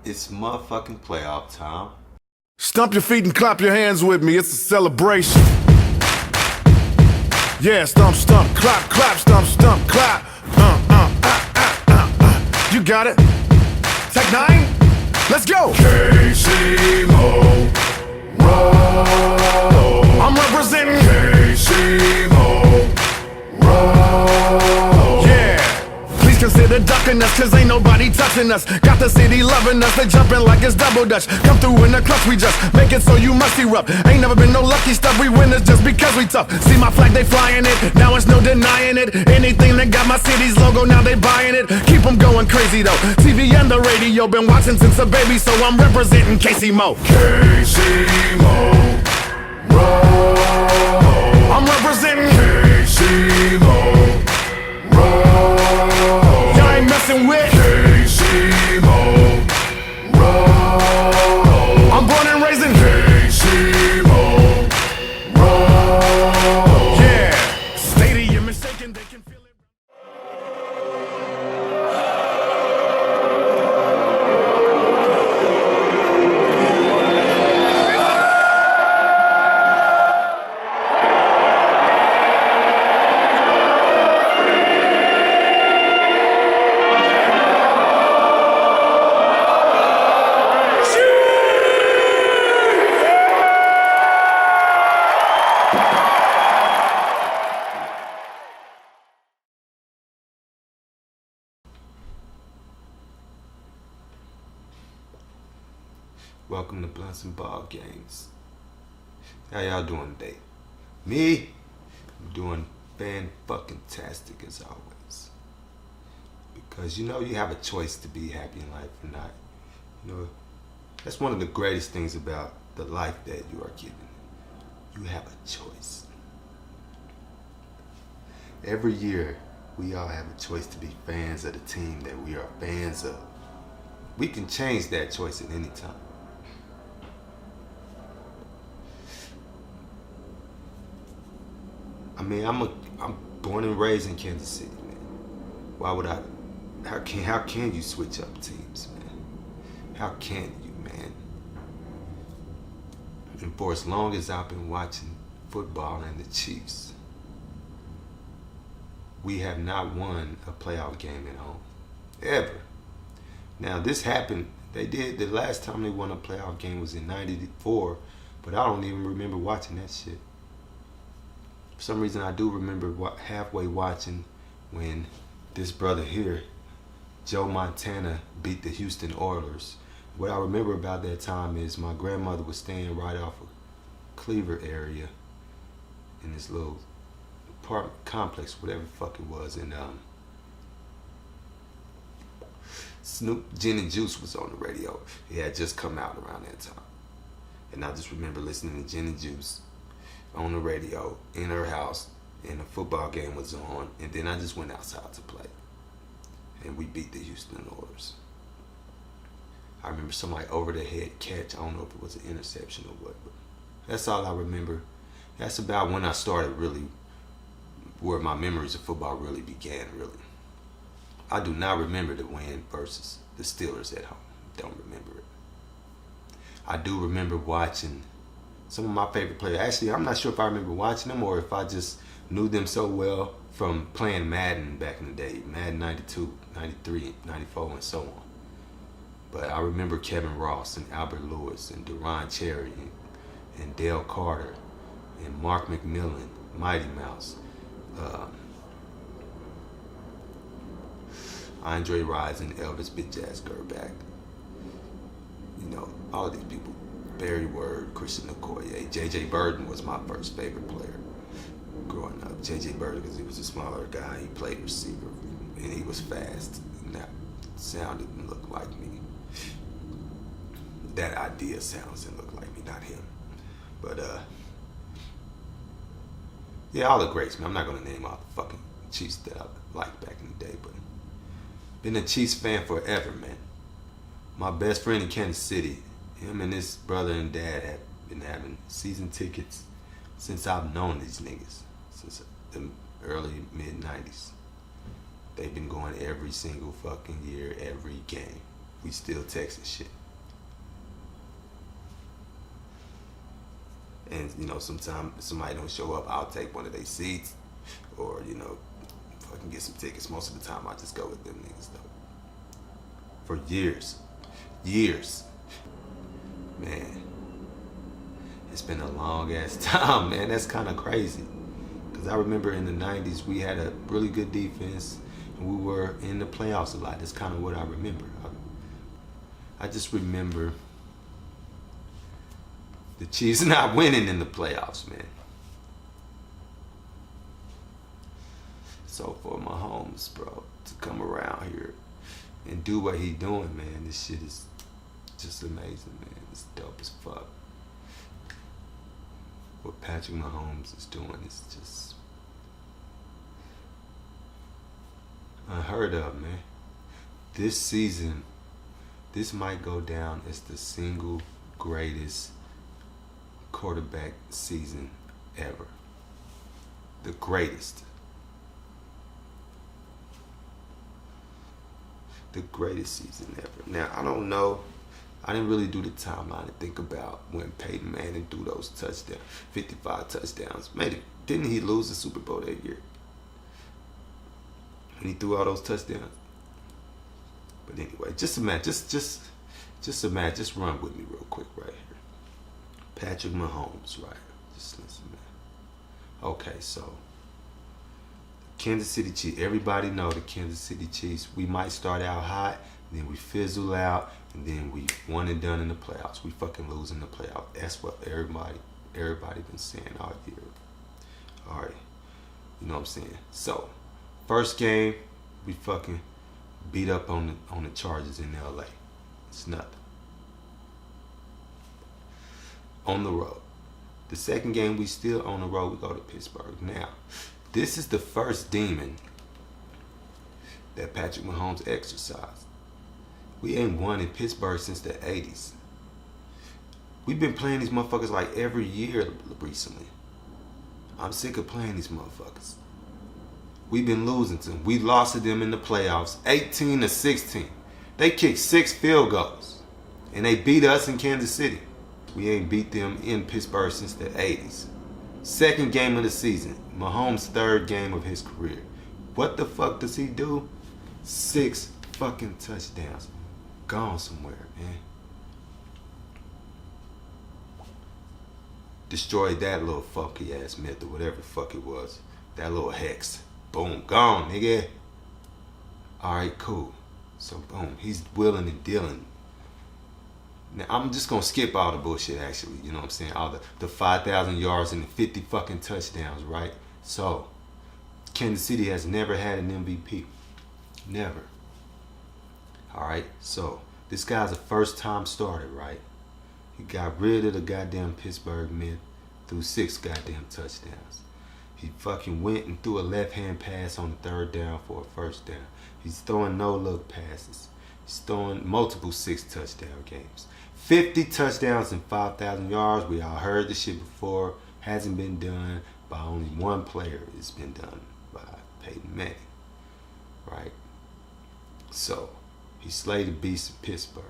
It's motherfucking playoff time. Stomp your feet and clap your hands with me, it's a celebration. Yeah, stomp, stomp, clap, clap, stomp, stomp, clap. You got it. Tech 9, let's go. KC-Mo, roll. I'm representing KC-Mo, roll. Yeah, please consider ducking us, cause ain't nobody touching us. Got the city loving us, they jumping like it's double dutch. Come through in the clutch, we just make it so you must erupt. Ain't never been no lucky stuff, we winners just because we tough. See my flag, they flying it, now it's no denying it. Anything that got my city's logo, now they buying it. Keep them going crazy though, TV and the radio, been watching since a baby, so I'm representing KC-Mo. KC-Mo, roll. I'm representing KC-Mo, roll. Y'all ain't messing with KC-Mo, roll. I'm born and raised in KC-Mo, roll. Yeah, stadium is shaking, they can feel it. Welcome to Blunts and Ball Games. How y'all doing today? Me? I'm doing fan-fucking-tastic as always. Because you know you have a choice to be happy in life or not. You know, that's one of the greatest things about the life that you are given. You have a choice. Every year, we all have a choice to be fans of the team that we are fans of. We can change that choice at any time. I mean, I'm born and raised in Kansas City, man. Why would I? How can you switch up teams, man? How can you, man? And for as long as I've been watching football and the Chiefs, we have not won a playoff game at home, ever. Now this happened. They did the last time they won a playoff game was in '94, but I don't even remember watching that shit. For some reason, I do remember halfway watching when this brother here, Joe Montana, beat the Houston Oilers. What I remember about that time is my grandmother was staying right off of Cleaver area in this little apartment complex, whatever the fuck it was, and Snoop Gin and Juice was on the radio. It had just come out around that time. And I just remember listening to Gin and Juice on the radio in her house, and the football game was on, and then I just went outside to play. And we beat the Houston Oilers. I remember somebody over the head catch. I don't know if it was an interception or what, but that's all I remember. That's about when I started really, where my memories of football really began, really. I do not remember the win versus the Steelers at home. Don't remember it. I do remember watching some of my favorite players. Actually, I'm not sure if I remember watching them or if I just knew them so well from playing Madden back in the day. Madden 92, 93, 94, and so on. But I remember Kevin Ross and Albert Lewis and Duron Cherry and Dale Carter and Mark McMillan, Mighty Mouse, Andre Rison, Elvis Bitch Ass Gerback. You know, all of these people. Barry Word, Christian Okoye, J.J. Burden was my first favorite player growing up. J.J. Burden, because he was a smaller guy, he played receiver, and he was fast, and that sounded and looked like me. That idea sounds and looked like me, not him. But, yeah, all the greats, man. I'm not going to name all the fucking Chiefs that I liked back in the day, but been a Chiefs fan forever, man. My best friend in Kansas City, him and his brother and dad have been having season tickets since I've known these niggas, since the early mid-90s. They've been going every single fucking year, every game. we still texting shit. And, you know, sometimes somebody don't show up, I'll take one of their seats. Or, you know, if I can get some tickets. Most of the time, I just go with them niggas, though. For years. Years. Man. It's been a long-ass time, man. That's kind of crazy. Because I remember in the 90s, we had a really good defense. And we were in the playoffs a lot. That's kind of what I remember. I just remember the Chiefs not winning in the playoffs, man. So for MAHOMES, bro, to come around here and do what he doing, man, this shit is just amazing, man. It's dope as fuck. What Patrick MAHOMES is doing is just unheard of, man. This season, this might go down as the single greatest quarterback season ever. The greatest. The greatest season ever. Now, I don't know. I didn't really do the timeline to think about when Peyton Manning threw those touchdowns, 55 touchdowns. Didn't he lose the Super Bowl that year? When he threw all those touchdowns? But anyway, just imagine, just imagine, just run with me real quick right here. Patrick MAHOMES, right? Just listen, man. Okay, so Kansas City Chiefs. Everybody know the Kansas City Chiefs. We might start out hot, then we fizzle out, and then we one and done in the playoffs. We fucking lose in the playoffs. That's what everybody been saying all year. All right, you know what I'm saying? So, first game, we fucking beat up on the Chargers in LA. It's nothing. On the road. The second game, we still on the road. We go to Pittsburgh. Now, this is the first demon that Patrick MAHOMES exercised. We ain't won in Pittsburgh since the 80s. We've been playing these motherfuckers like every year recently. I'm sick of playing these motherfuckers. We've been losing to them. We lost to them in the playoffs, 18-16. They kicked 6 field goals, and they beat us in Kansas City. We ain't beat them in Pittsburgh since the 80s. Second game of the season, MAHOMES' third game of his career. What the fuck does he do? 6 fucking touchdowns. Gone somewhere, man. Destroyed that little funky ass myth or whatever the fuck it was. That little hex. Boom, gone, nigga. Alright, cool. So boom, he's willing and dealing. Now I'm just gonna skip all the bullshit actually, you know what I'm saying? All the 5,000 yards and the 50 fucking touchdowns, right? So, Kansas City has never had an MVP. Never. Alright, so this guy's a first time starter, right? He got rid of the goddamn Pittsburgh myth, threw 6 goddamn touchdowns. He fucking went and threw a left-hand pass on the 3rd down for a 1st down. He's throwing no-look passes. He's throwing multiple 6 touchdown games. 50 touchdowns and 5,000 yards. We all heard this shit before. Hasn't been done by only one player. It's been done by Peyton Manning, right? So, he slayed the beast in Pittsburgh.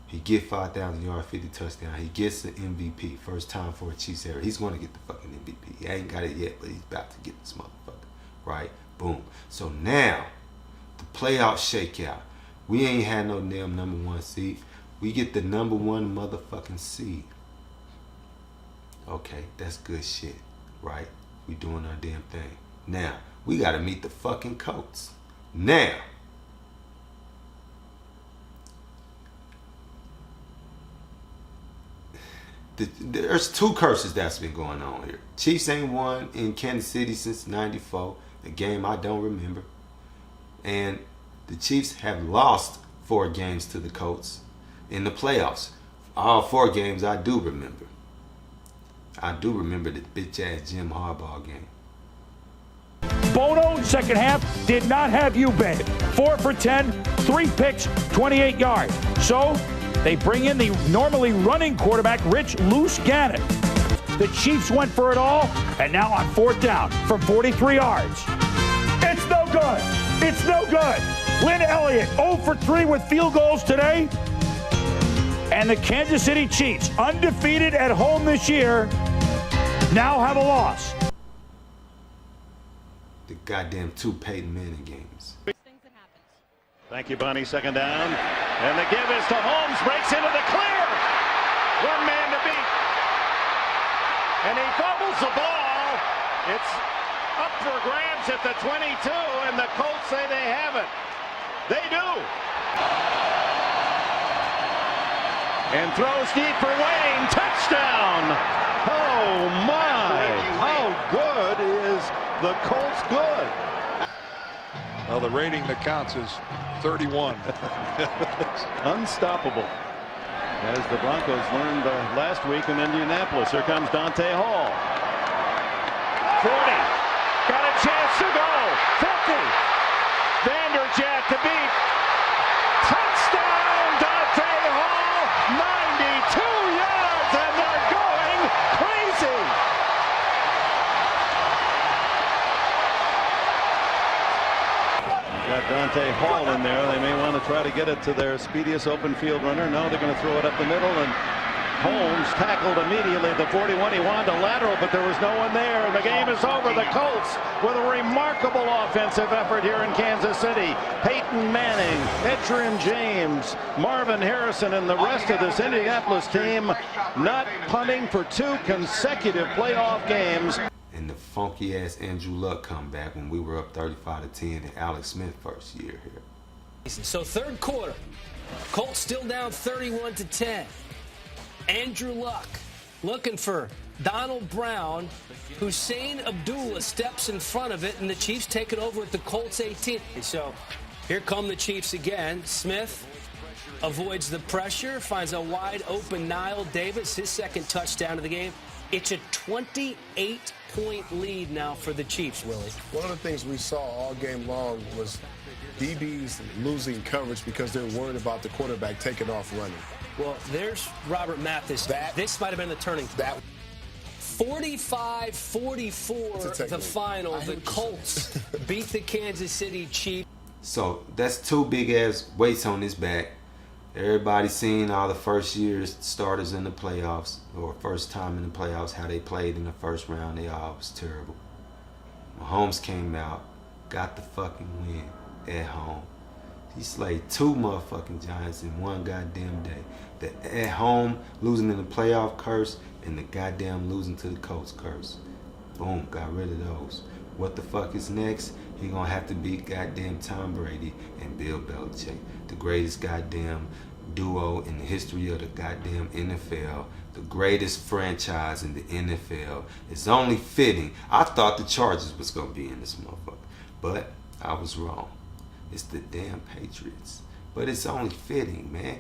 He get 5,000 yards, 50 touchdowns. He gets the MVP. First time for a Chiefs era. He's going to get the fucking MVP. He ain't got it yet, but he's about to get this motherfucker. Right? Boom. So now, the playoff shakeout. We ain't had no damn #1 seed. We get the #1 motherfucking seed. Okay, that's good shit. Right? We doing our damn thing. Now, we got to meet the fucking Colts. Now, there's 2 curses that's been going on here. Chiefs ain't won in Kansas City since '94, a game I don't remember. And the Chiefs have lost 4 games to the Colts in the playoffs. All 4 games I do remember. I do remember the bitch-ass Jim Harbaugh game. Bono, second half, did not have you bet. 4 for 10, 3 picks, 28 yards. So, they bring in the normally running quarterback, Rich Loose Gannon. The Chiefs went for it all, and now on 4th down from 43 yards. It's no good. It's no good. Lynn Elliott 0 for 3 with field goals today. And the Kansas City Chiefs, undefeated at home this year, now have a loss. The goddamn 2 Peyton Manning games. Thank you, Bunny. Second down. And the give is to Holmes. Breaks into the clear. One man to beat. And he fumbles the ball. It's up for grabs at the 22, and the Colts say they have it. They do. And throws deep for Wayne. Touchdown. Oh, my. How good is the Colts good? Well, the rating that counts is 31. Unstoppable. As the Broncos learned last week in Indianapolis. Here comes Dante Hall. 40. Got a chance to go. 50. Vanderjagt to beat. Touchdown, Dante Hall. 92 yards, and they're going crazy. Got Dante Hall in there. They may want to try to get it to their speediest open field runner. No, they're going to throw it up the middle, and Holmes tackled immediately at the 41. He wanted a lateral, but there was no one there, and the game is over. The Colts with a remarkable offensive effort here in Kansas City. Peyton Manning, Edgerrin James, Marvin Harrison, and the rest of this Indianapolis team not punting for 2 consecutive playoff games. And the funky ass Andrew Luck comeback when we were up 35-10 in Alex Smith first year here. So third quarter, Colts still down 31-10. Andrew Luck looking for Donald Brown. Hussein Abdullah steps in front of it, and the Chiefs take it over at the Colts 18. So here come the Chiefs again. Smith avoids the pressure, finds a wide open Nile Davis, his second touchdown of the game. It's a 28-point lead now for the Chiefs, Willie. One of the things we saw all game long was DBs losing coverage because they're worried about the quarterback taking off running. Well, there's Robert Mathis. This might have been the turning point. 45-44 the final. The Colts beat the Kansas City Chiefs. So that's 2 big ass weights on his back. Everybody seen all the first year starters in the playoffs, or first time in the playoffs, how they played in the first round. They all was terrible. Mahomes came out, got the fucking win at home. He slayed 2 motherfucking Giants in one goddamn day. The at home losing in the playoff curse, and the goddamn losing to the Colts curse. Boom, got rid of those. What the fuck is next? He gonna have to beat goddamn Tom Brady and Bill Belichick, the greatest goddamn duo in the history of the goddamn NFL, the greatest franchise in the NFL. It's only fitting. I thought the Chargers was gonna be in this motherfucker, but I was wrong. It's the damn Patriots. But it's only fitting, man.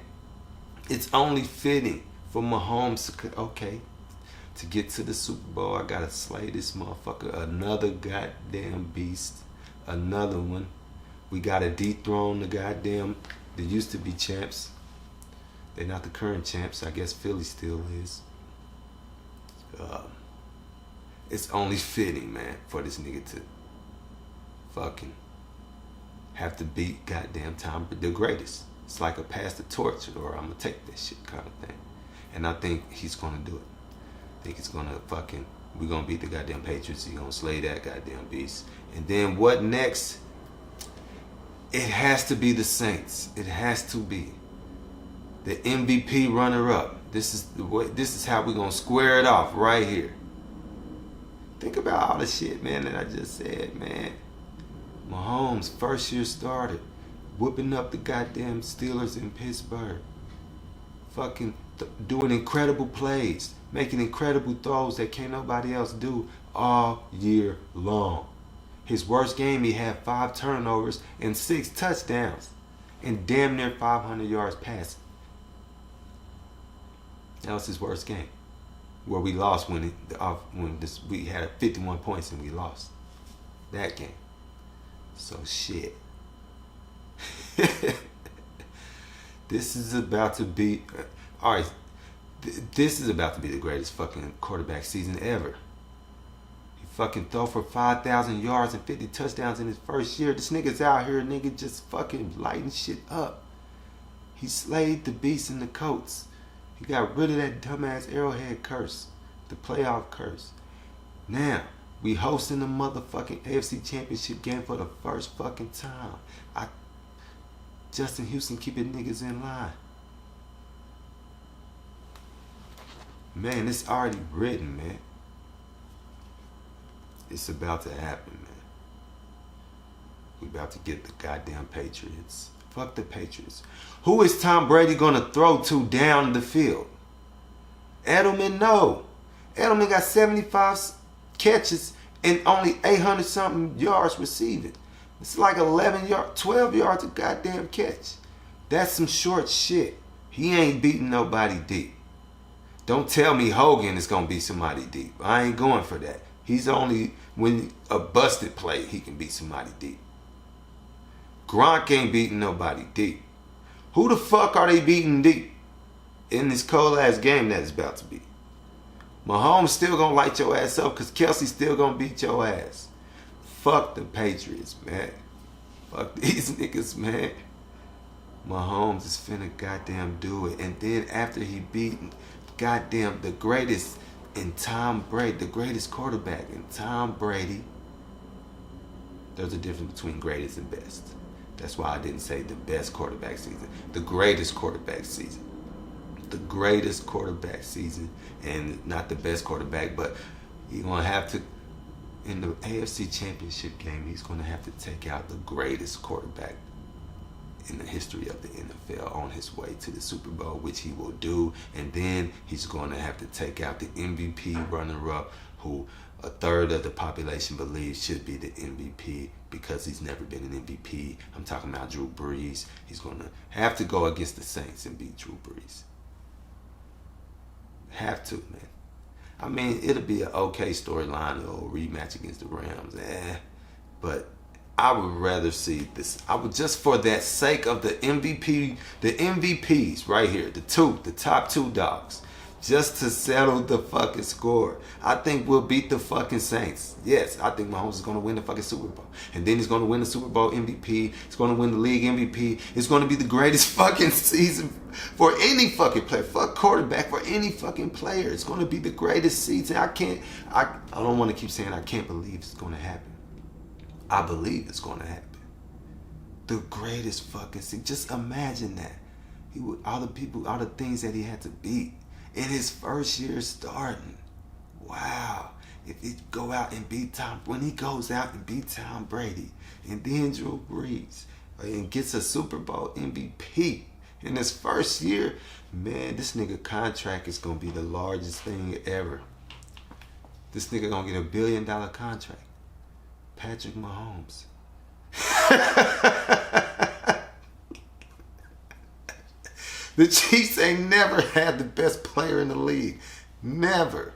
It's only fitting for Mahomes to get to the Super Bowl. I gotta slay this motherfucker. Another goddamn beast. Another one. We gotta dethrone the goddamn, they used to be champs. They're not the current champs. I guess Philly still is. It's only fitting, man, for this nigga to fucking have to beat goddamn Tom, the greatest. It's like a pass the torch, or I'm gonna take that shit kind of thing. And I think he's gonna do it. I think he's gonna we're gonna beat the goddamn Patriots. He's gonna slay that goddamn beast. And then what next? It has to be the Saints. It has to be. The MVP runner-up. This is how we're gonna square it off right here. Think about all the shit, man, that I just said, man. Mahomes, first year starter, whooping up the goddamn Steelers in Pittsburgh. Fucking doing incredible plays, making incredible throws that can't nobody else do all year long. His worst game, he had 5 turnovers and 6 touchdowns and damn near 500 yards passing. That was his worst game, where we lost we had 51 points and we lost that game. So shit. This is about to be, all right, this is about to be the greatest fucking quarterback season ever. He fucking throw for 5,000 yards and 50 touchdowns in his first year. This nigga's out here, nigga, just fucking lighting shit up. He slayed the beast in the Colts. He got rid of that dumbass Arrowhead curse, the playoff curse. Now, we hosting the motherfucking AFC Championship game for the first fucking time. Justin Houston keeping niggas in line. Man, it's already written, man. It's about to happen, man. We about to get the goddamn Patriots. Fuck the Patriots. Who is Tom Brady gonna throw to down the field? Edelman, no. Edelman got 75 catches and only 800 something yards receiving. It's like 12 yards a goddamn catch. That's some short shit. He ain't beating nobody deep. Don't tell me Hogan is gonna beat somebody deep. I ain't going for that. He's only when a busted play he can beat somebody deep. Gronk ain't beating nobody deep. Who the fuck are they beating deep in this cold ass game that is about to be? Mahomes still gonna light your ass up because Kelsey's still gonna beat your ass. Fuck the Patriots, man. Fuck these niggas, man. Mahomes is finna goddamn do it. And then after he beat goddamn the greatest in Tom Brady, the greatest quarterback in Tom Brady. There's a difference between greatest and best. That's why I didn't say the best quarterback season. The greatest quarterback season. The greatest quarterback season. And not the best quarterback, but you're going to have to, in the AFC Championship game, he's going to have to take out the greatest quarterback in the history of the NFL on his way to the Super Bowl, which he will do. And then he's going to have to take out the MVP runner-up, who a third of the population believes should be the MVP because he's never been an MVP. I'm talking about Drew Brees. He's going to have to go against the Saints and beat Drew Brees. Have to, man. I mean, it'll be an okay storyline, or rematch against the Rams. But I would rather see this. I would, just for that sake of the MVP, the MVPs right here, the top two dogs, just to settle the fucking score. I think we'll beat the fucking Saints. Yes, I think Mahomes is going to win the fucking Super Bowl. And then he's going to win the Super Bowl MVP. He's going to win the league MVP. It's going to be the greatest fucking season for any fucking player. Fuck quarterback, for any fucking player. It's going to be the greatest season. I don't want to keep saying I can't believe it's going to happen. I believe it's going to happen. The greatest fucking season. Just imagine that. He would, all the things that he had to beat in his first year starting. Wow. If he go out and beat when he goes out and beat Tom Brady and then Drew Brees and gets a Super Bowl MVP in his first year, man, this nigga contract is gonna be the largest thing ever. This nigga gonna get $1 billion contract. Patrick Mahomes. The Chiefs ain't never had the best player in the league. Never.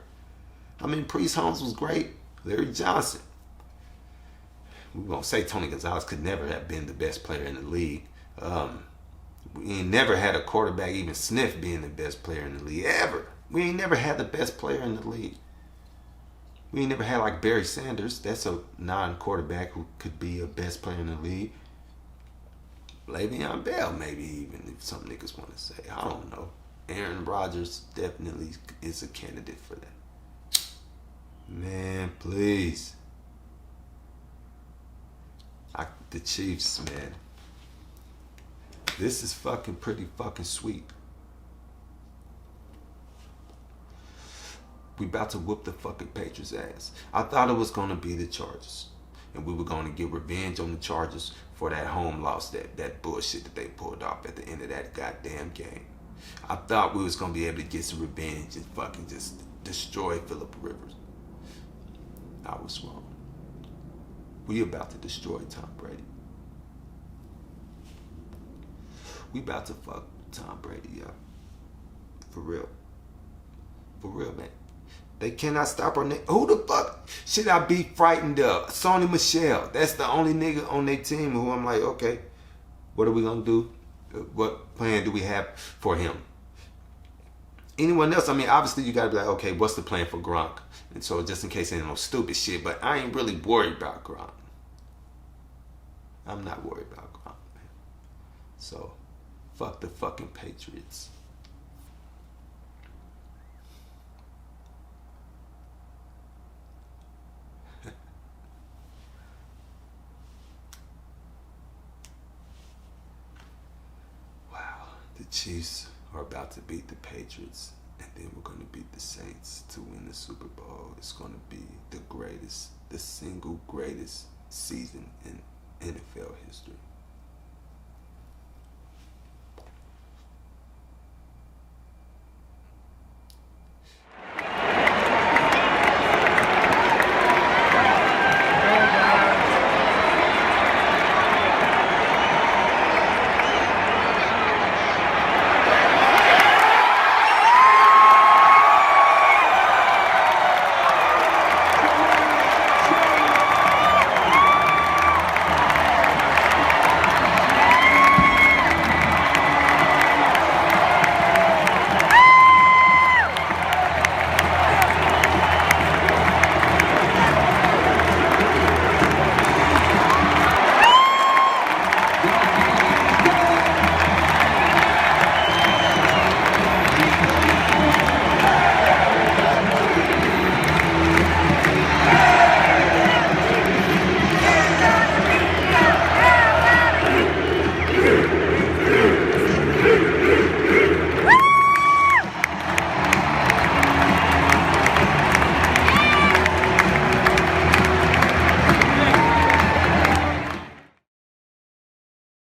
I mean, Priest Holmes was great. Larry Johnson. We're going to say Tony Gonzalez could never have been the best player in the league. We ain't never had a quarterback even sniff being the best player in the league. Ever. We ain't never had the best player in the league. We ain't never had like Barry Sanders. That's a non-quarterback who could be a best player in the league. Le'Veon Bell, maybe, even if some niggas want to say. I don't know. Aaron Rodgers definitely is a candidate for that. Man, please. The Chiefs, man. This is fucking pretty fucking sweet. We about to whoop the fucking Patriots' ass. I thought it was going to be the Chargers. And we were going to get revenge on the Chargers for that home loss, that bullshit that they pulled off at the end of that goddamn game. I thought we was going to be able to get some revenge and fucking just destroy Phillip Rivers. I was wrong. We about to destroy Tom Brady. We about to fuck Tom Brady up. For real. For real, man. They cannot stop our nigga. Who the fuck should I be frightened of? Sony Michel. That's the only nigga on their team who I'm like, okay, what are we going to do? What plan do we have for him? anyone else, I mean, obviously you gotta be like, okay, what's the plan for Gronk? And so just in case ain't no stupid shit, but I ain't really worried about Gronk. I'm not worried about Gronk, man. So, fuck the fucking Patriots. Wow, the Chiefs are about to beat the Patriots, and then we're going to beat the Saints to win the Super Bowl. It's going to be the greatest, the single greatest season in NFL history.